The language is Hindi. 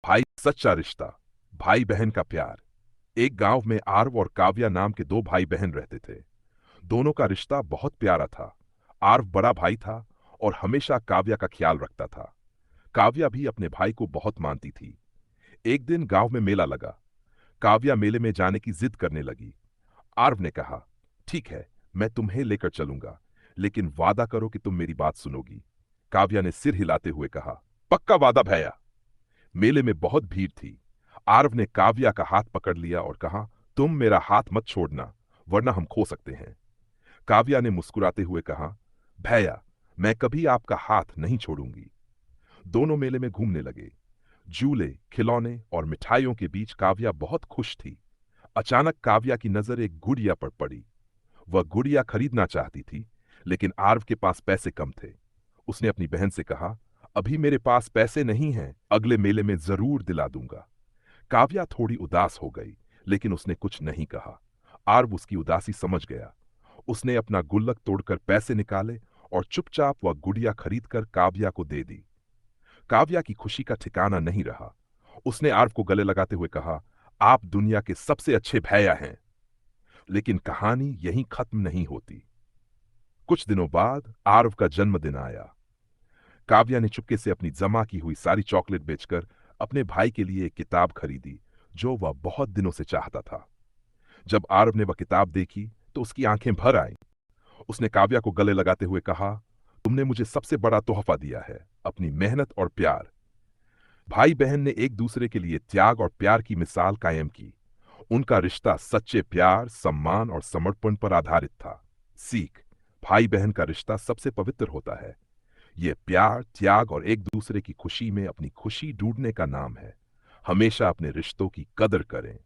भाई सच्चा रिश्ता, भाई बहन का प्यार। एक गांव में आर्व और काव्या नाम के दो भाई बहन रहते थे। दोनों का रिश्ता बहुत प्यारा था। आर्व बड़ा भाई था और हमेशा काव्या का ख्याल रखता था। काव्या भी अपने भाई को बहुत मानती थी। एक दिन गांव में मेला लगा। काव्या मेले में जाने की जिद करने लगी। आर्व ने कहा, ठीक है, मैं तुम्हें लेकर चलूंगा, लेकिन वादा करो कि तुम मेरी बात सुनोगी। काव्या ने सिर हिलाते हुए कहा, पक्का वादा भैया। मेले में बहुत भीड़ थी। आर्व ने काव्या का हाथ पकड़ लिया और कहा, तुम मेरा हाथ मत छोड़ना, वरना हम खो सकते हैं। काव्या ने मुस्कुराते हुए कहा, भैया, मैं कभी आपका हाथ नहीं छोड़ूंगी। दोनों मेले में घूमने लगे। झूले, खिलौने और मिठाइयों के बीच काव्या बहुत खुश थी। अचानक काव्या की नजर एक गुड़िया पर पड़ी। वह गुड़िया खरीदना चाहती थी, लेकिन आर्व के पास पैसे कम थे। उसने अपनी बहन से कहा, अभी मेरे पास पैसे नहीं हैं, अगले मेले में जरूर दिला दूंगा। काव्या थोड़ी उदास हो गई, लेकिन उसने कुछ नहीं कहा। आर्व उसकी उदासी समझ गया। उसने अपना गुल्लक तोड़कर पैसे निकाले और चुपचाप वह गुड़िया खरीदकर काव्या को दे दी। काव्या की खुशी का ठिकाना नहीं रहा। उसने आर्व को गले लगाते हुए कहा, आप दुनिया के सबसे अच्छे भैया हैं। लेकिन कहानी यहीं खत्म नहीं होती। कुछ दिनों बाद आर्व का जन्मदिन आया। काव्या ने चुपके से अपनी जमा की हुई सारी चॉकलेट बेचकर अपने भाई के लिए एक किताब खरीदी, जो वह बहुत दिनों से चाहता था। जब आरव ने वह किताब देखी तो उसकी आंखें भर आईं। उसने काव्या को गले लगाते हुए कहा, तुमने मुझे सबसे बड़ा तोहफा दिया है, अपनी मेहनत और प्यार। भाई बहन ने एक दूसरे के लिए त्याग और प्यार की मिसाल कायम की। उनका रिश्ता सच्चे प्यार, सम्मान और समर्पण पर आधारित था। सीख, भाई बहन का रिश्ता सबसे पवित्र होता है। ये प्यार, त्याग और एक दूसरे की खुशी में अपनी खुशी ढूंढने का नाम है। हमेशा अपने रिश्तों की कदर करें।